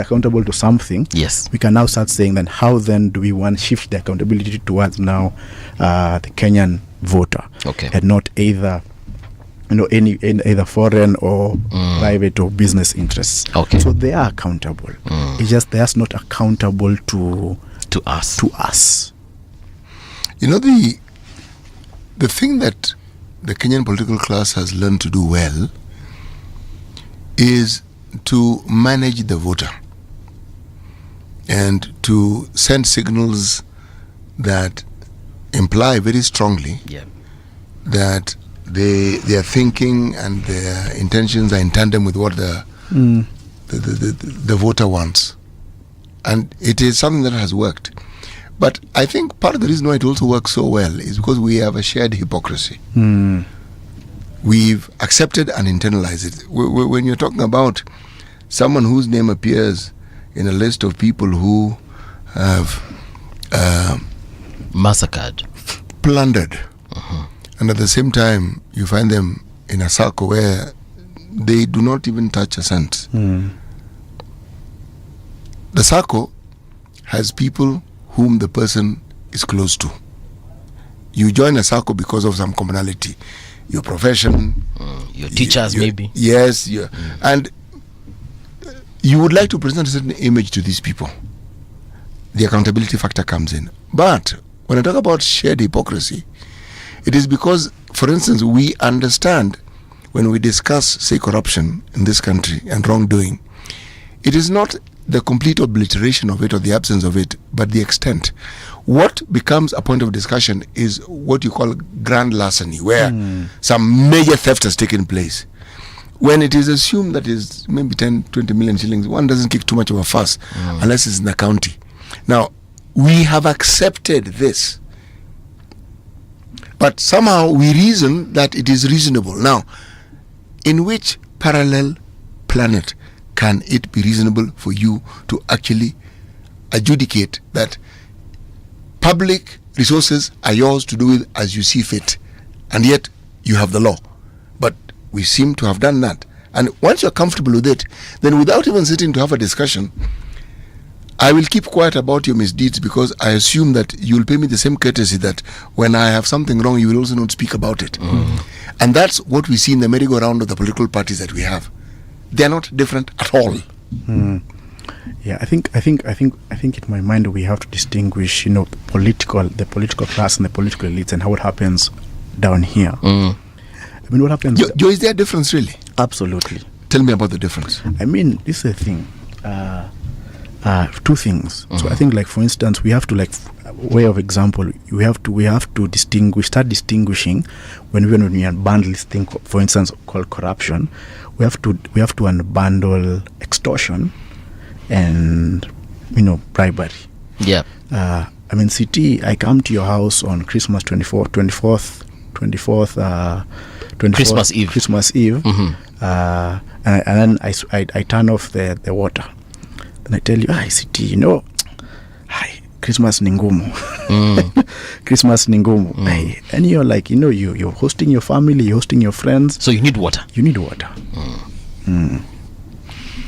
accountable to something, yes, we can now start saying then how then do we want to shift the accountability towards now the Kenyan voter, okay, and not either either foreign or private or business interests. Okay. So they are accountable. It's just they are not accountable to us. You know, the thing that the Kenyan political class has learned to do well is to manage the voter and to send signals that imply very strongly that their thinking and their intentions are in tandem with what the voter wants. And it is something that has worked. But I think part of the reason why it also works so well is because we have a shared hypocrisy. We've accepted and internalized it. When you're talking about someone whose name appears in a list of people who have massacred, plundered, and at the same time you find them in a circle where they do not even touch a cent. The circle has people whom the person is close to. You join a circle because of some commonality, your profession, your teachers, maybe. Yes, and you would like to present a certain image to these people. The accountability factor comes in. But when I talk about shared hypocrisy, it is because, for instance, we understand when we discuss, say, corruption in this country and wrongdoing, it is not the complete obliteration of it or the absence of it, but the extent. What becomes a point of discussion is what you call grand larceny, where some major theft has taken place. When it is assumed that is maybe 10, 20 million shillings, one doesn't kick too much of a fuss unless it's in the county. Now, we have accepted this, but somehow we reason that it is reasonable. Now, in which parallel planet can it be reasonable for you to actually adjudicate that public resources are yours to do with as you see fit, and yet you have the law? But we seem to have done that. And once you're comfortable with it, then without even sitting to have a discussion, I will keep quiet about your misdeeds because I assume that you'll pay me the same courtesy that when I have something wrong, you will also not speak about it. And that's what we see in the merry-go-round of the political parties that we have. They're not different at all. Yeah, I think in my mind we have to distinguish, the political class and the political elites and how it happens down here. I mean, what happens? Joe, is there a difference really? Absolutely. Tell me about the difference. I mean, this is a thing. Two things. So I think, like, for instance, we have to, like, way of example, we have to start distinguishing when we unbundle this thing, for instance, called corruption. We have to unbundle extortion and bribery. Yeah. I mean, CT, I come to your house on Christmas 24th Christmas Eve. And then I turn off the water. Then I tell you, CT, Christmas ni ngumu. Christmas ni ngumu. And you're like, you're hosting your family, you're hosting your friends. So you need water.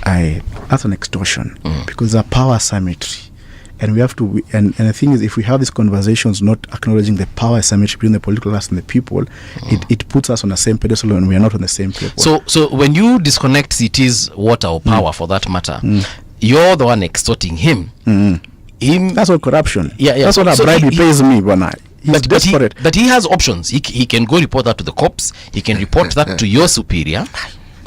That's an extortion because there's a power asymmetry. And we have to, and the thing is, if we have these conversations not acknowledging the power asymmetry between the political class and the people, it puts us on the same pedestal and we are not on the same pedestal. So when you disconnect CT's water or power, for that matter, you're the one extorting him. That's all corruption. Yeah. That's what a bribe he pays me, Bwana. He's desperate. But he has options. He can go report that to the cops. He can report that to your superior.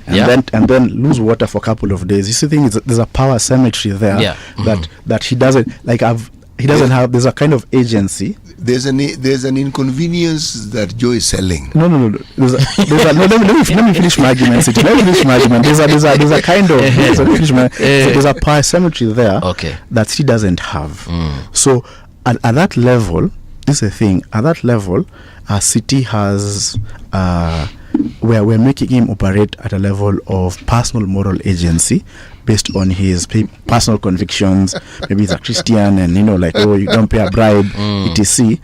And then lose water for a couple of days. You see, the thing is, there's a power asymmetry there that he doesn't have. There's a kind of agency. There's an inconvenience that Joe is selling. No. Let me finish my argument. There's a kind of there's a power asymmetry there that he doesn't have. So at that level, this is the thing. At that level, city has. Where we're making him operate at a level of personal moral agency based on his personal convictions. Maybe he's a Christian and you don't pay a bribe, etc.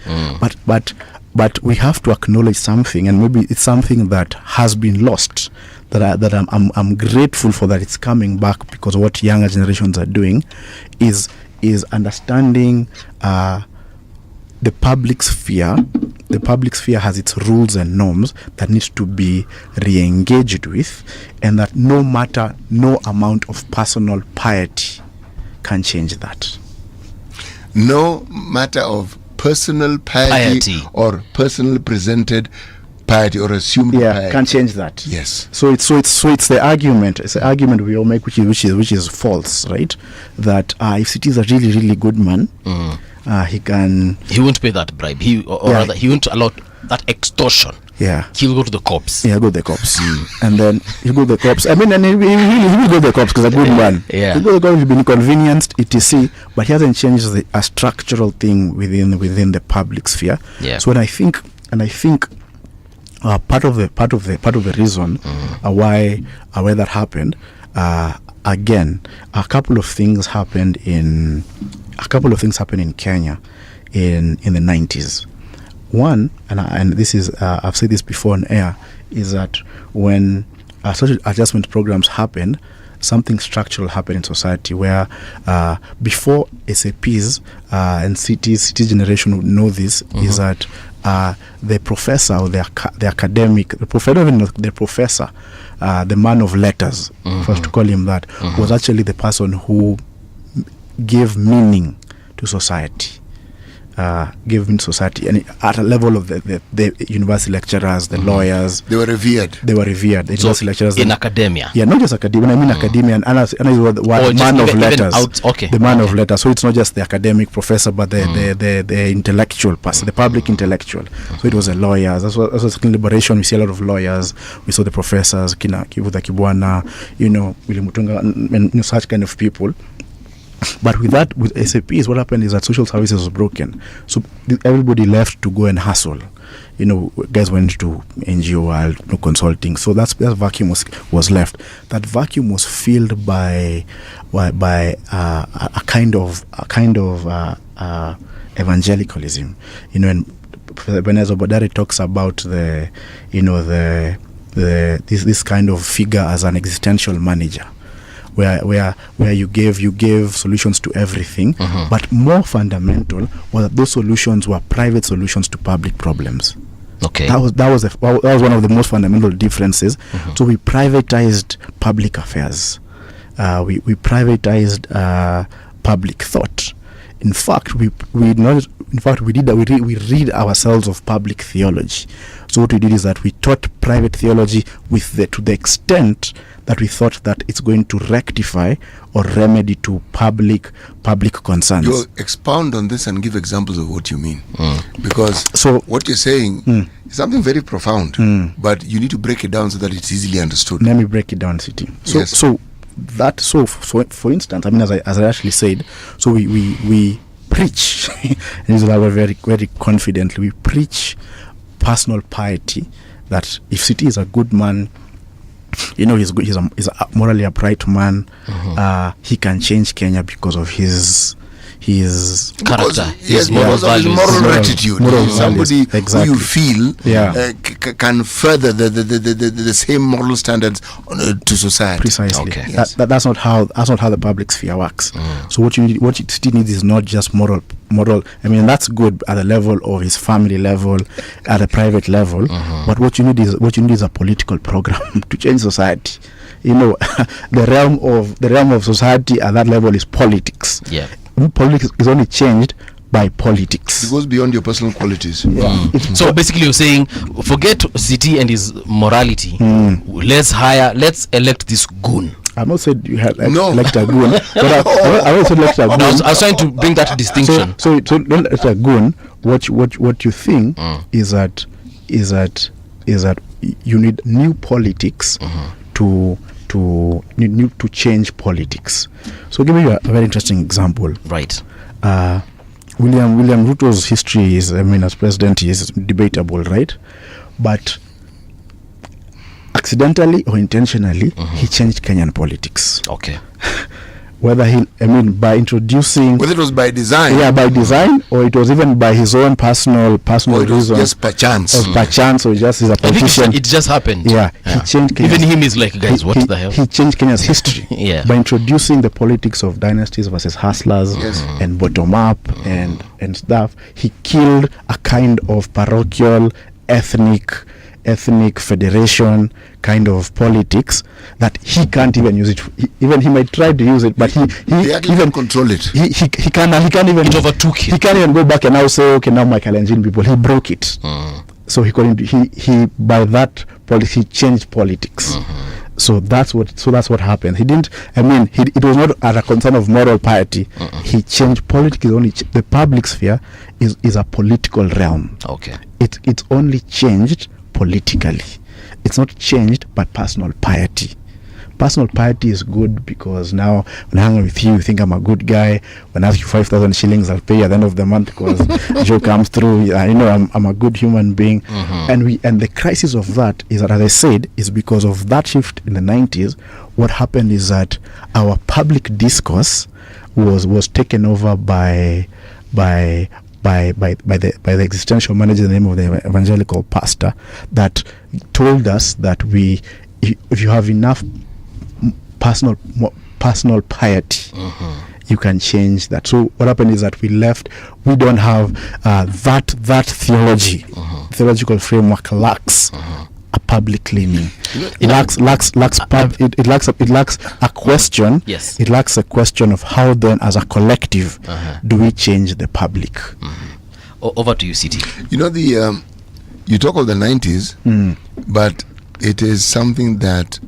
But but we have to acknowledge something, and maybe it's something that has been lost. I'm grateful for that it's coming back, because what younger generations are doing is understanding the public sphere. The public sphere has its rules and norms that needs to be re-engaged with, and that no amount of personal piety can change that. No matter of personal piety. Or personally presented piety or assumed piety can change that. Yes. So it's the argument. It's the argument we all make, which is false, right? That if it is a really, really good man, he won't pay that bribe. Rather, he won't allow that extortion. Yeah. He'll go to the cops. Yeah, go to the cops. And then he'll go to the cops. I mean, and he will go to the cops because a good man. Yeah. He'll go to the cops, he'll be inconvenienced, etc. But he hasn't changed a structural thing within the public sphere. Yeah. So I think part of the reason why that happened, again, a couple of things happened in Kenya in the 90s. One, and this is I've said this before on air, is that when social adjustment programs happened, something structural happened in society where before SAPs and cities generation would know this, is that the professor or the academic, the professor, the man of letters, for us to call him that, was actually the person who gave meaning to society. And at a level of the university lecturers, the lawyers, they were revered. The university lecturers in academia. Yeah, not just academia. When I mean academia, and the man of letters. The man of letters. So it's not just the academic professor, but the intellectual person, the public intellectual. So it was the lawyers. That's what in liberation we see a lot of lawyers. We saw the professors, Kina Kivuta Kibwana, William Mutunga, and such kind of people. But with SAPs, what happened is that social services was broken. So everybody left to go and hustle. Guys went to NGO world, consulting. So that vacuum was left. That vacuum was filled by a kind of evangelicalism. And Benez Obadari talks about this kind of figure as an existential manager. Where you gave solutions to everything, but more fundamental was that those solutions were private solutions to public problems. Okay, that was one of the most fundamental differences. So we privatized public affairs. We privatized public thought. In fact, we read ourselves of public theology. So what we did is that we taught private theology to the extent that we thought that it's going to rectify or remedy to public concerns. You expound on this and give examples of what you mean, because what you're saying is something very profound, but you need to break it down so that it's easily understood. Let me break it down, City. So for instance, I mean, as I actually said, so we preach, and this is why we're very, very confidently, we preach personal piety, that if City is a good man, he's a morally upright man, he can change Kenya because of his character, his moral rectitude. Somebody who you feel can further the same moral standards to society. Precisely. Okay. Yes. That's not how the public sphere works. So what you still need is not just moral. I mean, that's good at the level of his family level, at a private level. But what you need is a political program to change society. The realm of society at that level is politics. Yeah. Politics is only changed by politics. It goes beyond your personal qualities. So basically you're saying, forget City and his morality. Let's elect this goon. I'm not saying you have elect a goon. But I also elect a goon. I was trying to bring that distinction. So don't elect a goon. What you think is that you need new politics to change politics. So give me a very interesting example. Right. William Ruto's history is, as president, is debatable, right? But accidentally or intentionally, he changed Kenyan politics. Okay. whether by introducing, whether it was by design, by design, or it was even by his own personal or it was reason, just perchance, or just as a politician. It just happened. He changed Kenya's, even him is like, guys, what the hell? He changed Kenya's history by introducing the politics of dynasties versus hustlers and bottom up and stuff. He killed a kind of parochial, ethnic federation kind of politics that he can't even use it. He might try to use it, but he even control it. He can't even. It overtook him. He can't even go back and now say, okay, now my Kalenjin people. He broke it. So he by that policy he changed politics. So that's what happened. He didn't. It was not as a concern of moral piety. He changed politics. The public sphere is a political realm. Okay. It's only changed politically. It's not changed by personal piety. Personal piety is good because now when I hang with you think I'm a good guy. When I ask you 5,000 shillings, I'll pay you at the end of the month because Joe comes through. I'm a good human being. And the crisis of that is that, as I said, is because of that shift in the 90s. What happened is that our public discourse was taken over by the existential manager, the name of the evangelical pastor, that told us that if you have enough personal piety, you can change that. So what happened is that we don't have that theological framework lacks a public leaning. It lacks a question. Yes. It lacks a question of how then as a collective do we change the public. Over to you, City. You talk of the 90s, but it is something that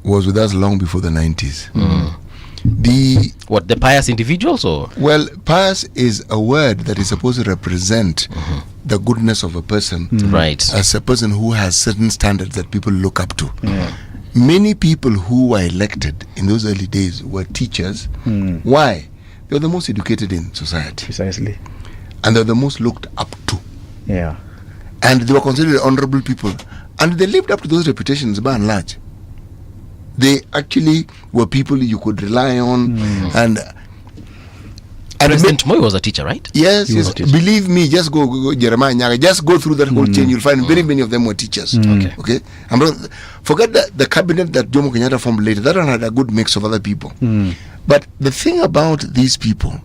was with us long before the 90s. The pious individuals, or? Well, pious is a word that is supposed to represent the goodness of a person, right? As a person who has certain standards that people look up to. Many people who were elected in those early days were teachers. Why? They were the most educated in society. Precisely. And they were the most looked up to. Yeah. And they were considered honorable people. And they lived up to those reputations by and large. They actually were people you could rely on. And President Moi was a teacher, right? Yes. Believe me, just go Jeremiah Nyaga, just go through that whole chain. You'll find very many of them were teachers. Okay. Forget the cabinet that Jomo Kenyatta formed later. That one had a good mix of other people. But the thing about these people,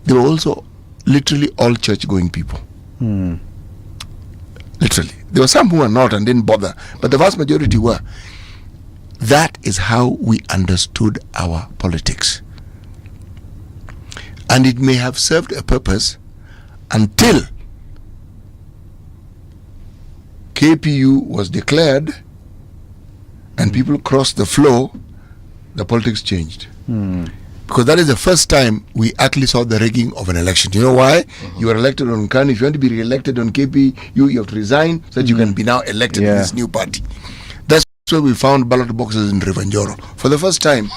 they were also literally all church-going people. Literally. There were some who were not and didn't bother, but the vast majority were. That is how we understood our politics. And it may have served a purpose until KPU was declared and people crossed the floor, the politics changed. Because that is the first time we actually saw the rigging of an election. You know why? You were elected on CAN. If you want to be re-elected on KPU, you have to resign so that you can be now elected in this new party. That's where we found ballot boxes in Rivanjoro for the first time.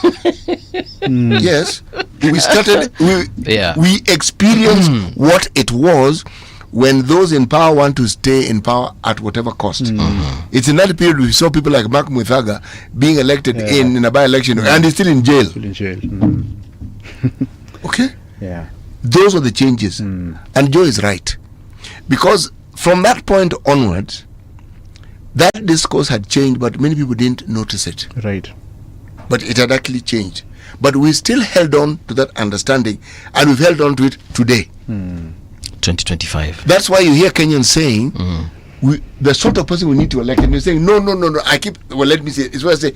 Yes, we started. We experienced what it was when those in power want to stay in power at whatever cost. It's in that period we saw people like Mark Muthaga being elected in a by-election and he's still in jail. Okay? Yeah. Those are the changes. And Joe is right. Because from that point onwards, that discourse had changed, but many people didn't notice it. Right. But it had actually changed. But we still held on to that understanding, and we've held on to it today. 2025. That's why you hear Kenyans saying, the sort of person we need to elect, and you're saying, no. Let me say, it's what I say.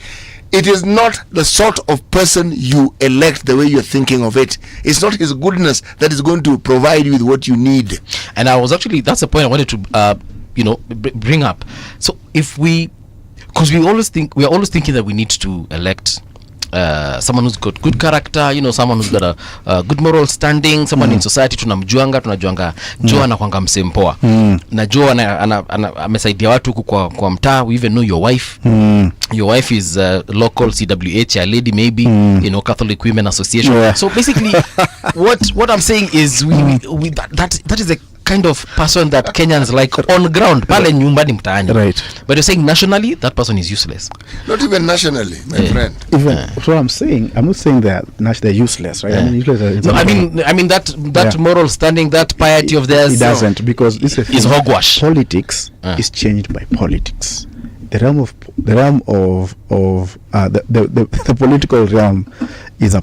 It is not the sort of person you elect the way you're thinking of it. It's not his goodness that is going to provide you with what you need. And that's the point I wanted to, bring up. So because we are always thinking that we need to elect someone who's got good character, someone who's got a good moral standing, someone in society tunajuanga Joe anakuanga msempoa na Joe amesaidia watu huku kwa mtaa. We even know your wife. Your wife is local CWH, a lady maybe, Catholic Women Association. So basically what I'm saying is we that is the kind of person that Kenyans like on ground, pale nyumbani mtaani. Right. But you're saying nationally, that person is useless. Not even nationally, my friend. Even so, I'm saying, I'm not saying that they're useless, right? I mean, useless. No, I mean that moral standing, that piety of theirs. It doesn't, because this is hogwash. Politics is changed by politics. The realm of the political realm is a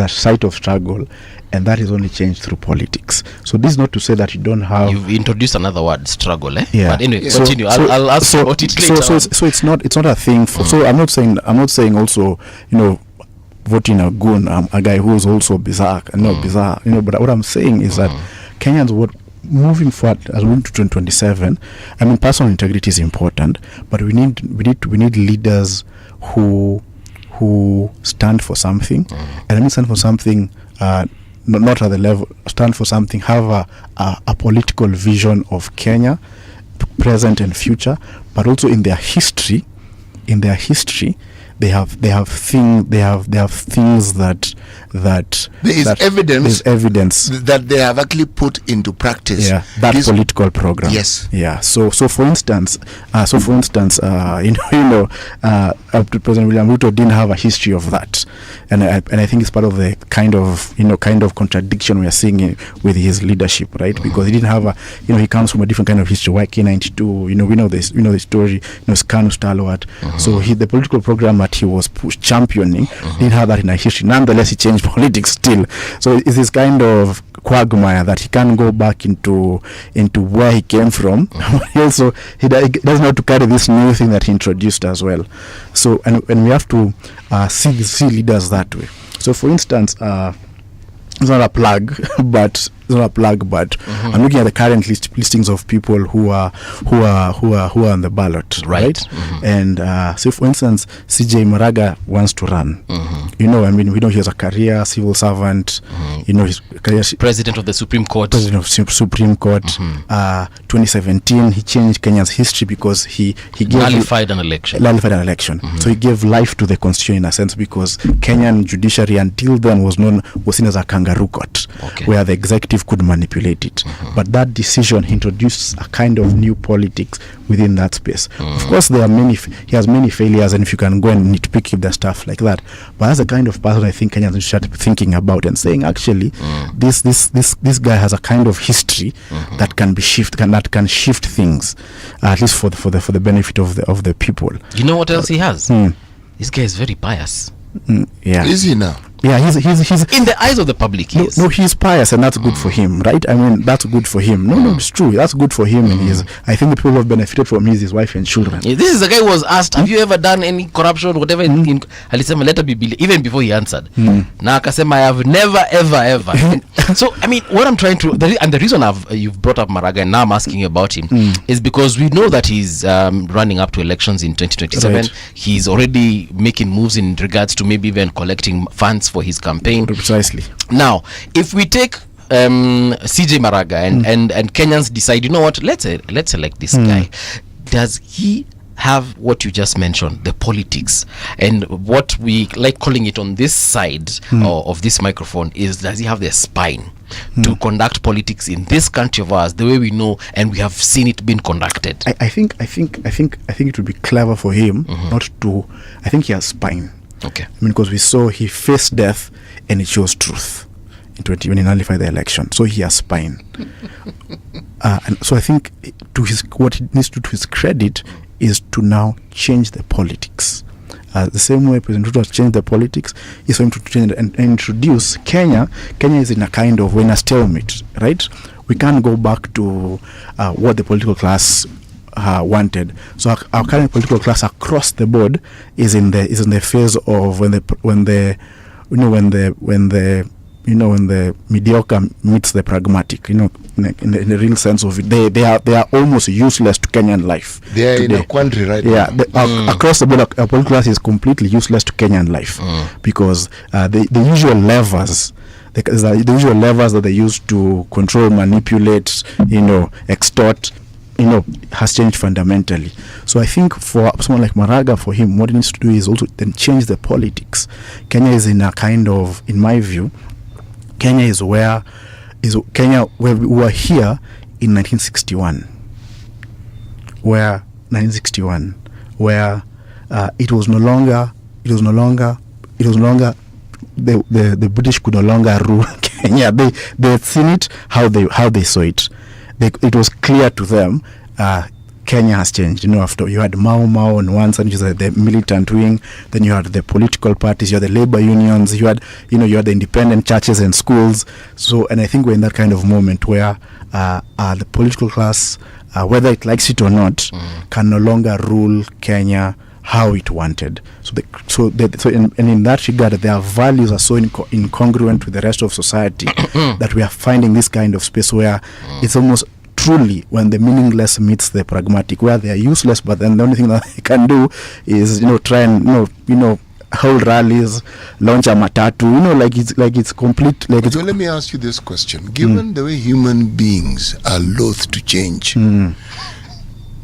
site of struggle, and that is only changed through politics. So this is not to say that you don't have. You've introduced another word, struggle, eh? Yeah. But anyway, continue. I'll ask you about it later. So it's not a thing. So I'm not saying also, voting a goon, a guy who is also bizarre, bizarre. But what I'm saying is that Kenyans would. Moving forward as we move to 2027, I mean, personal integrity is important, but we need leaders who stand for something, and I mean stand for something, not at the level, stand for something, have a political vision of Kenya, present and future, but also in their history, they have things that there's evidence that they have actually put into practice political program. Yes. Yeah. So for instance, President William Ruto didn't have a history of that, and I think it's part of the kind of contradiction we are seeing with his leadership, right? Because he didn't have he comes from a different kind of history. YK92, we know this, the story, Skanu Stalwart. So the political program that he was championing didn't have that in a history. Nonetheless, he changed politics still. So it's this kind of quagmire that he can't go back into where he came from. Also, he doesn't have to carry this new thing that he introduced as well. So and we have to see leaders that way. So for instance, it's not a plug, but I'm looking at the current listings of people who are on the ballot, right? And so, for instance, CJ Maraga wants to run. We know he has a career, civil servant. His career, president of the Supreme Court. 2017, he changed Kenya's history because he nullified an election. So he gave life to the constitution in a sense, because Kenyan judiciary until then was seen as a kangaroo court, where the executive could manipulate it. But that decision introduced a kind of new politics within that space. Of course, he has many failures, and if you can go and nitpick the stuff like that, but that's the kind of person I think Kenyans should start thinking about and saying, actually, this guy has a kind of history that can be that can shift things, at least for the benefit of the people. You know what else he has? This guy is very pious. Yeah. Is he now? Yeah, he's in the eyes of the public. No, he's pious, and that's good for him, right? I mean, that's good for him. No, it's true. That's good for him, and I think the people who have benefited from his wife and children. Yeah, this is the guy who was asked, "Have you ever done any corruption, whatever?" Alisema, "Let me be," even before he answered. Na akasema, "I have never, ever." So, I mean, what I'm trying to, and the reason you've brought up Maraga, and now I'm asking you about him, is because we know that he's running up to elections in 2027. Right. He's already making moves in regards to maybe even collecting funds for his campaign. Precisely. Now, if we take CJ Maraga and Kenyans decide, you know what, let's elect this guy, does he have what you just mentioned, the politics, and what we like calling it on this side of this microphone is, does he have the spine to conduct politics in this country of ours the way we know and we have seen it being conducted? I think it would be clever for him not to. I think he has spine. Okay. I mean, because we saw he faced death and it shows truth when he nullified the election. So he has spine. And so I think what he needs to do to his credit is to now change the politics. The same way President Ruto has changed the politics, is for him to change and introduce Kenya. Kenya is in a stalemate, right? We can't go back to what the political class wanted. So our current political class across the board is in the phase of when the mediocre meets the pragmatic, in the real sense of it. They are almost useless to Kenyan life. They are in a quandary right now. Across the board, our political class is completely useless to Kenyan life because the usual levers. The usual levers that they use to control, manipulate, extort, has changed fundamentally. So I think for someone like Maraga, for him, what he needs to do is also then change the politics. Kenya is in a kind of, in my view, Kenya is where is Kenya, where we were here in 1961, where it was no longer the British could no longer rule Kenya. They had seen it how they saw it. It was clear to them. Kenya has changed. After you had Mau on one side, which is the militant wing, then you had the political parties, you had the labor unions, you had the independent churches and schools. So, and I think we're in that kind of moment where the political class, whether it likes it or not, can no longer rule Kenya how it wanted. So in that regard, their values are so incongruent with the rest of society that we are finding this kind of space where it's almost truly when the meaningless meets the pragmatic, where they are useless, but then the only thing that they can do is try and hold rallies, launch a matatu, like it's complete. So let me ask you this question: given the way human beings are loath to change,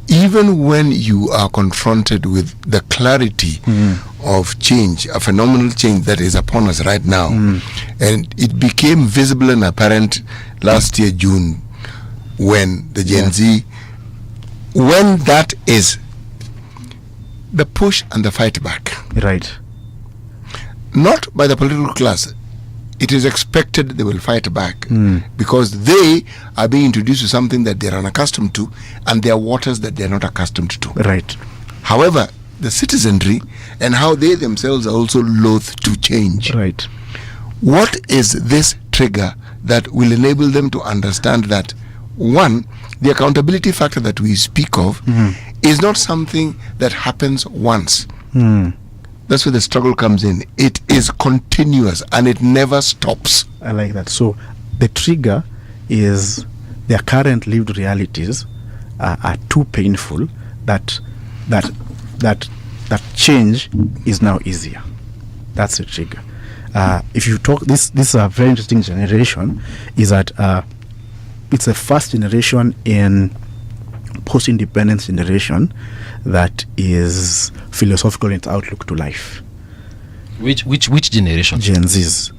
even when you are confronted with the clarity of change, a phenomenal change that is upon us right now, and it became visible and apparent last year June, when the Gen Z, when that is the push and the fight back, right, not by the political class, it is expected they will fight back because they are being introduced to something that they are unaccustomed to, and there are waters that they are not accustomed to. Right. However, the citizenry and how they themselves are also loath to change. Right. What is this trigger that will enable them to understand that, one, the accountability factor that we speak of is not something that happens once. That's where the struggle comes in. It is continuous and it never stops. I like that. So the trigger is their current lived realities are too painful that change is now easier. That's the trigger. If you talk, this is a very interesting generation, is that it's the first generation in post-independence generation that is philosophical in its outlook to life. Which generation? Gen Zs.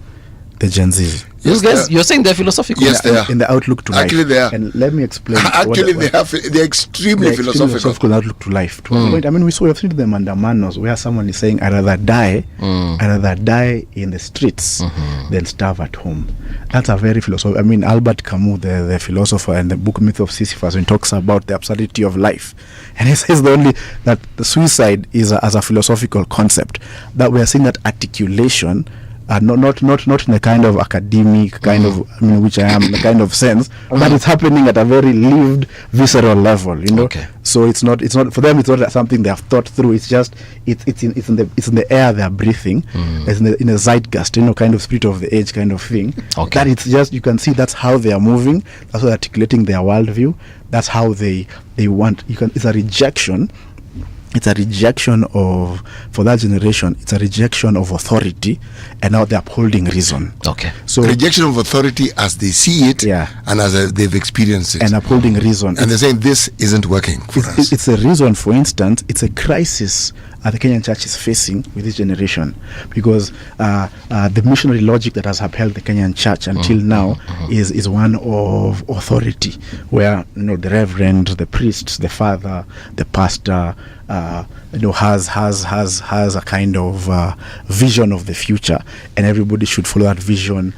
The Gen Zs. Those guys, you're saying they're philosophical? Yes, they are. In the outlook to life. Actually, they are. And let me explain. Actually, they're extremely philosophical. Outlook to life. To a point, I mean, we've seen them under Manos, where someone is saying, I'd rather die in the streets than starve at home. That's a very philosophical. I mean, Albert Camus, the philosopher, in the book Myth of Sisyphus, when he talks about the absurdity of life, and he says that the suicide is as a philosophical concept, that we are seeing that articulation. Not in a kind of academic kind of, which I am, the kind of sense, but it's happening at a very lived, visceral level, Okay. So it's not for them. It's not something they have thought through. It's just it's in the air they are breathing. It's in the zeitgeist, kind of spirit of the age, kind of thing. Okay. That it's just, you can see that's how they are moving. That's how they're articulating their worldview. That's how they want. It's a rejection. It's a rejection of, for that generation, it's a rejection of authority, and now they're upholding reason. Okay. So rejection of authority as they see it, and as they've experienced it. And upholding reason. And they're saying this isn't working for us. It's a reason, for instance, it's a crisis the Kenyan church is facing with this generation, because the missionary logic that has upheld the Kenyan church until now is one of authority, where the reverend, the priest, the father, the pastor has a kind of vision of the future, and everybody should follow that vision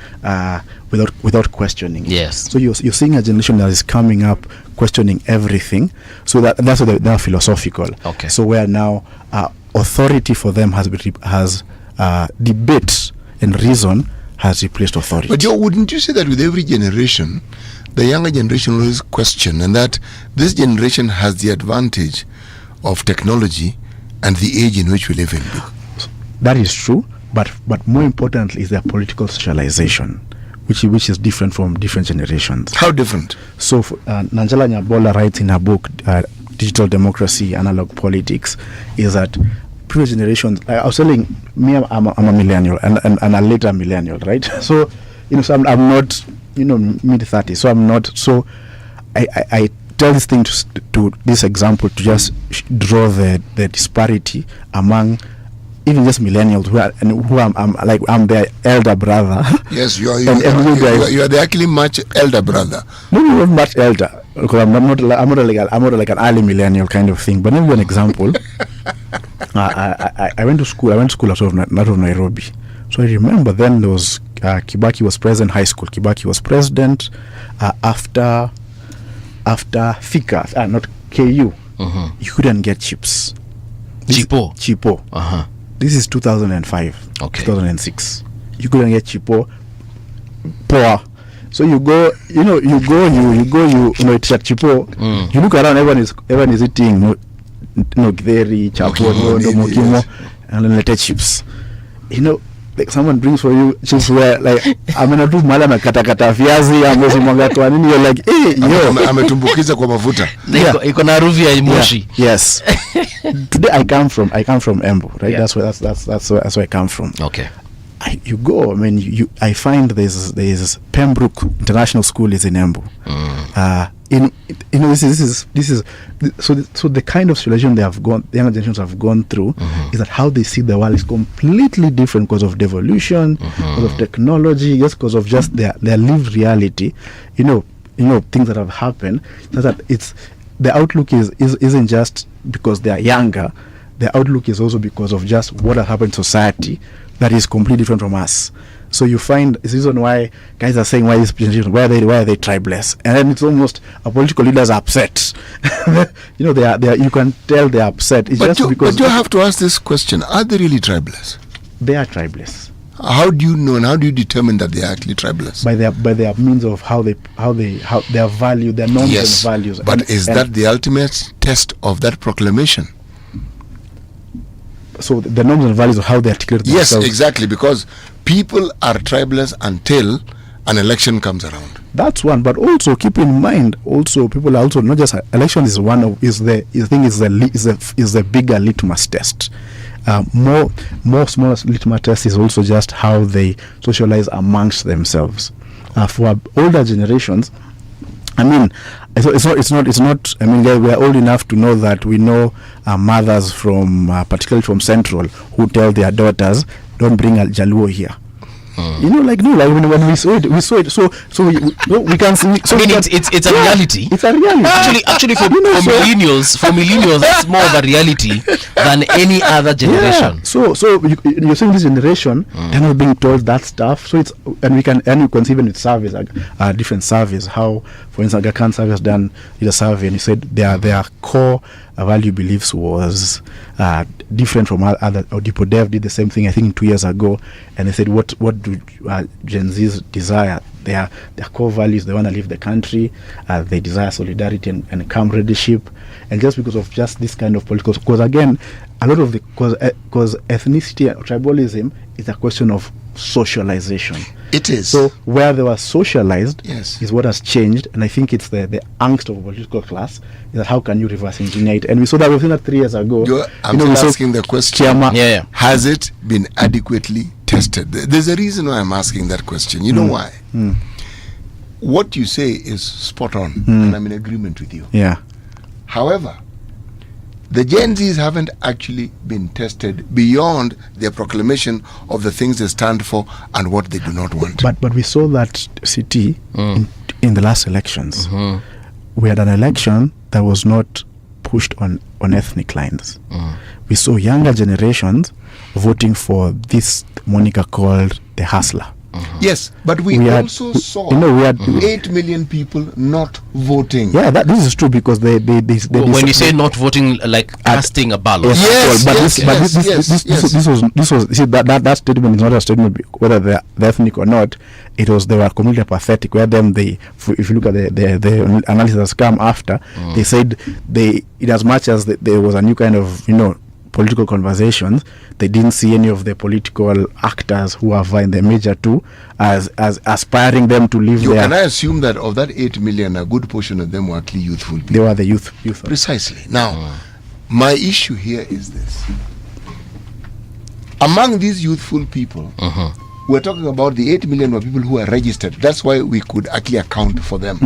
without questioning. Yes. So you're seeing a generation that is coming up questioning everything. So that's what they're philosophical. Okay. So where now authority for them has debate and reason has replaced authority. But wouldn't you say that with every generation, the younger generation always question, and that this generation has the advantage of technology and the age in which we live in? That is true, but more importantly is their political socialization, which is different from different generations. How different? So Nanjala Nyabola writes in her book Digital Democracy, Analog Politics, is that previous generations, I was telling me, I'm a millennial and a later millennial, right? So so I'm not mid-30s, so I'm not, so I tell this thing to this example to just draw the disparity among even just millennials who I'm their elder brother. Yes, you are the actually much elder brother. No, not much elder, because I'm not like an early millennial kind of thing. But let me give an example. I went to school out of Nairobi. So I remember then there was Kibaki was president, high school. Kibaki was president after Thika, not KU. You couldn't get chips. Cheapo. This is 2005. Okay. 2006. You couldn't get cheapo. Poor. So you go, it's at cheapo. You look around, everyone is eating no githeri, chapo, no mokimo, and then let chips. Like someone brings for you chips where like amenatu mala na kata viazi ambazo mwanga kwa nini, you're like ametumbukiza kwa mafuta. Iko na harufu ya moshi. Yes. Today I come from Embu, right? Yeah. That's where I come from. Okay. You go, I mean, I find there's Pembroke International School is in Embu. This is so the kind of situation the younger generations have gone through is that how they see the world is completely different because of devolution, because of technology, just because of just their lived reality. Things that have happened. So that the outlook isn't just because they are younger. The outlook is also because of just what has happened in society that is completely different from us. So you find the reason why guys are saying why this generation, why are they tribeless, and then it's almost a political leaders are upset. They are you can tell they are upset. It's just because. But you have to ask this question: are they really tribeless? They are tribeless. How do you know, and how do you determine that they are actually tribeless? By their means of how their value, their norms and values. But is that the ultimate test of that proclamation? So the norms and values of how they articulate themselves. Yes, exactly, because people are tribeless until an election comes around. That's one, but also keep in mind, also people are also not just election is the bigger litmus test. More small litmus test is also just how they socialize amongst themselves. For older generations, I mean, it's not. I mean, we are old enough to know that we know mothers from, particularly from Central, who tell their daughters, "Don't bring a Jaluo here." When we saw it. So we can see. So it's a reality. It's a reality. Actually, for millennials, that's more of a reality than any other generation. Yeah. So you're saying this generation, they're not being told that stuff. So it's you can see even with surveys, different surveys. How, for instance, Aga Khan survey has done a survey, and he said their core value beliefs was different from other. Odipo Dev did the same thing, I think, 2 years ago, and they said what do Gen Z's desire? Their core values, they want to leave the country, they desire solidarity and comradeship, and just because of just this kind of political, because again, a lot of the because ethnicity and tribalism is a question of socialization. It is. So where they were socialized, yes, is what has changed, and I think it's the angst of a political class is that how can you reverse engineer it? And we've seen that 3 years ago. I'm asking the question: has it been adequately tested? There's a reason why I'm asking that question. You know why? What you say is spot on, and I'm in agreement with you. Yeah. However, the Gen Zs haven't actually been tested beyond their proclamation of the things they stand for and what they do not want. But we saw that CT in the last elections. We had an election that was not pushed on ethnic lines. We saw younger generations voting for this moniker called the hustler. Yes, but we also saw 8 million people not voting. Yeah, this is true, because they when you say not voting, like casting a ballot. This was that statement is not a statement whether they're ethnic or not. It was, they were completely apathetic. Where if you look at the analysis that's come after, they said in as much as there was a new kind of political conversations, they didn't see any of the political actors who are in the major two as aspiring them to live there. Can I assume that of that 8 million, a good portion of them were actually youthful people? They were the youth. Precisely. Now, my issue here is this. Among these youthful people, we're talking about the 8 million were people who are registered. That's why we could actually account for them.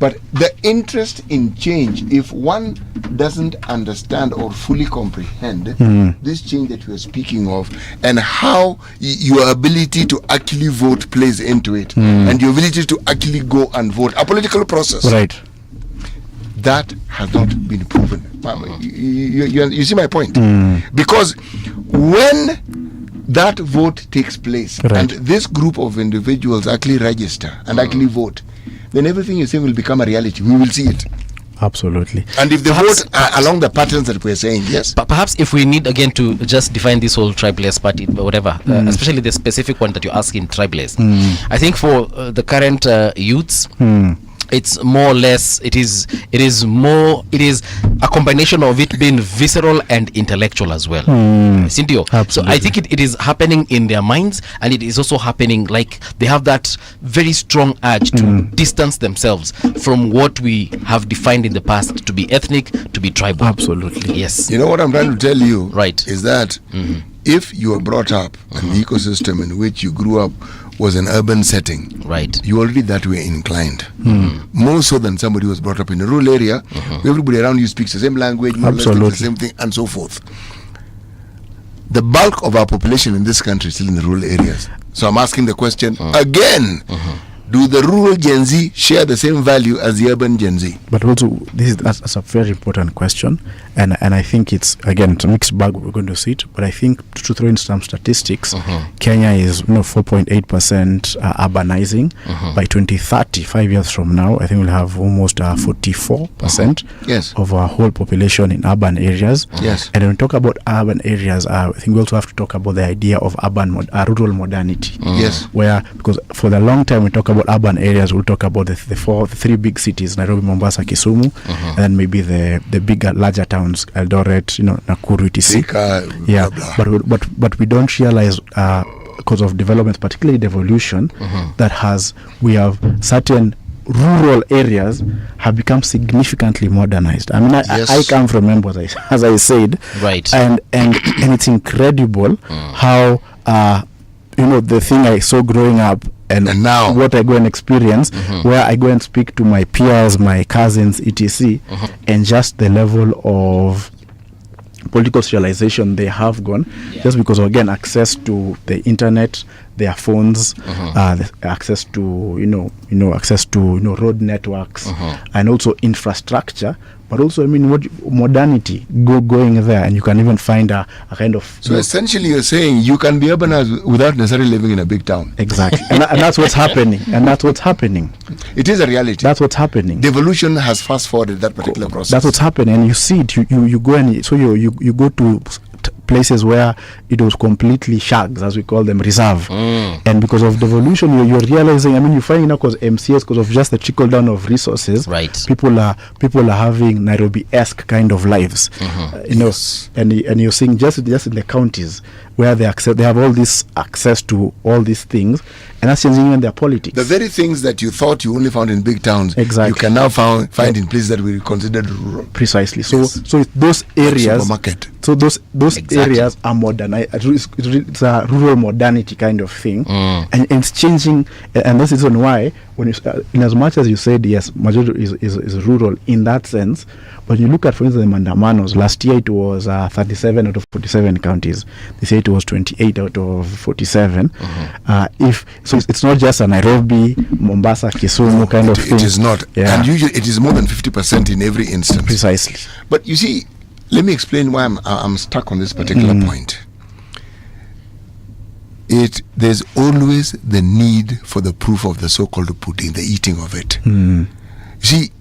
But the interest in change, if one doesn't understand or fully comprehend this change that we are speaking of, and how your ability to actually vote plays into it, and your ability to actually go and vote, a political process, right, that has not been proven. You see my point? Because when that vote takes place, right, and this group of individuals actually register and actually vote, then everything you say will become a reality. We will see it. Absolutely. And if they vote along the patterns that we're saying, yes. But perhaps if we need again to just define this whole tribeless party, whatever, especially the specific one that you're asking, tribeless. I think for the current youths, it's more or less, it is a combination of it being visceral and intellectual as well. Cindio. So I think it is happening in their minds, and it is also happening, like they have that very strong urge to distance themselves from what we have defined in the past to be ethnic, to be tribal. Absolutely. Yes. You know what I'm trying to tell you? Right. Is that if you are brought up in the ecosystem in which you grew up was an urban setting, right, you already that way inclined, more so than somebody who was brought up in a rural area where everybody around you speaks the same language, more or less the same thing, and so forth. The bulk of our population in this country is still in the rural areas. So I'm asking the question again, do the rural Gen Z share the same value as the urban Gen Z? But also, that's a very important question, and I think it's, again, it's a mixed bag. We're going to see it, but I think to throw in some statistics, Kenya is 4.8% urbanizing. By 2030, 5 years from now, I think we'll have almost 44% yes, of our whole population in urban areas. Yes. And when we talk about urban areas, I think we also have to talk about the idea of rural modernity. Yes. Where, because for the long time we talk about urban areas, we'll talk about the three big cities, Nairobi, Mombasa, Kisumu, and then maybe the bigger, larger towns, Eldoret, Nakuru, etc. Blah, blah. But we don't realize, because of development, particularly devolution, we have certain rural areas have become significantly modernized. I mean, I come from Mombasa, as I said, right, and it's incredible how the thing I saw growing up and now what I go and experience, where I go and speak to my peers, my cousins, etc., and just the level of political socialization they have gone, just because, again, access to the internet, their phones, access to road networks, and also infrastructure. But also, I mean, what modernity going there, and you can even find a kind of. So essentially, you're saying you can be urbanized without necessarily living in a big town. Exactly, and that's what's happening. It is a reality. That's what's happening. Devolution has fast forwarded that particular process. That's what's happening, and you see it. You go and you go to places where it was completely shags, as we call them, reserve, and because of devolution, you're realizing. I mean, you find because MCS, because of just the trickle down of resources, right? People are having Nairobi-esque kind of lives, and you're seeing just in the counties where they have all this access to all these things, and that's changing in their politics. The very things that you thought you only found in big towns, you can now find in places that we considered rural. Precisely. So those areas, supermarket. So those areas are modernized. It's a rural modernity kind of thing, and it's changing. And that's the reason why, in as much as you said yes, majority is rural in that sense. But you look at, for instance, the Mandamanos. Last year it was 37 out of 47 counties. They say it was 28 out of 47. It's not just a Nairobi, Mombasa, Kisumu kind of thing. It is not, and usually it is more than 50% in every instance. Precisely. But you see, let me explain why I'm stuck on this particular point. There's always the need for the proof of the so-called pudding, the eating of it. You see,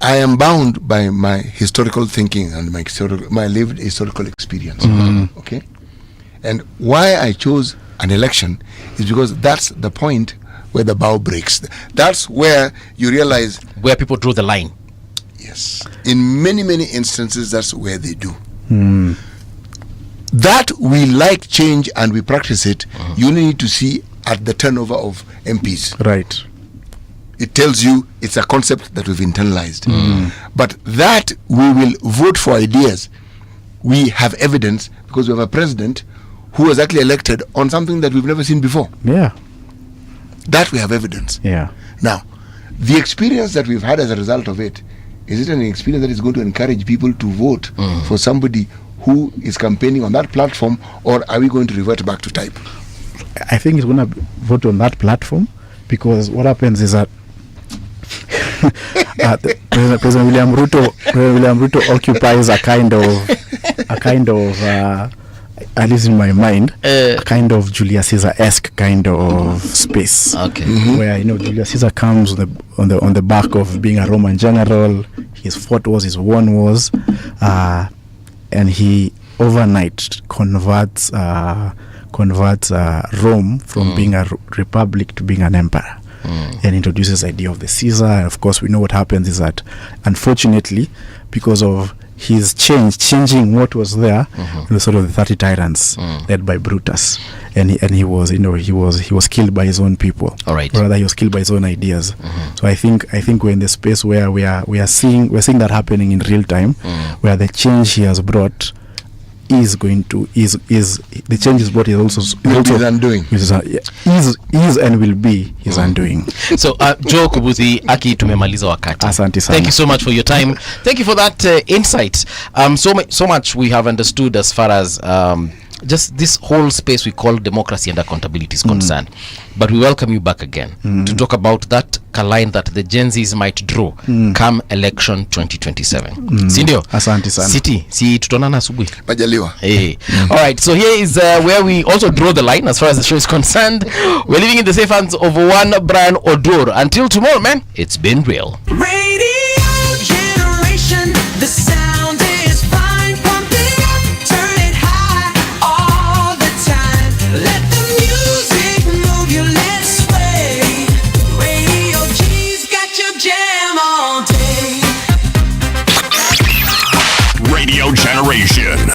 I am bound by my historical thinking and my lived historical experience. Okay, and why I chose an election is because that's the point where the bow breaks. That's where you realize where people draw the line. Yes, in many instances, that's where they do. That we like change and we practice it. You only need to see at the turnover of MPs. Right. It tells you it's a concept that we've internalized. But that we will vote for ideas, we have evidence because we have a president who was actually elected on something that we've never seen before. Yeah. That we have evidence. Yeah. Now, the experience that we've had as a result of it, is it an experience that is going to encourage people to vote for somebody who is campaigning on that platform, or are we going to revert back to type? I think it's going to vote on that platform, because what happens is that President William Ruto occupies a kind of at least in my mind, a kind of Julius Caesar-esque kind of space. Okay. Where Julius Caesar comes on the back of being a Roman general. He's fought wars, he's won wars, and he overnight converts Rome from being a republic to being an empire. And introduces the idea of the Caesar. And of course, we know what happens is that, unfortunately, because of his changing what was there, sort of the 30 tyrants led by Brutus, and he was killed by his own people. All right. Or rather, he was killed by his own ideas. So I think we're in the space where we are seeing that happening in real time, where the change he has brought is the change is what is also his undoing. Is and will be his undoing. So Joe Kubuthi, Aki, tumemaliza wakati. Asante sana. Thank you so much for your time. Thank you for that insight. So much we have understood as far as just this whole space we call democracy and accountability is concerned. But we welcome you back again to talk about that line that the Gen Zs might draw come election 2027. Sindio? Asante sana. City, si tutonana asubuhi. Majaliwa. Hey. All right, so here is where we also draw the line as far as the show is concerned. We're living in the safe hands of one Brian Odor. Until tomorrow, man, it's been real. Radio generation, the sound is fine. Pump it up, turn it high all the time. Let the music move you, let's sway. Radio G's got your jam.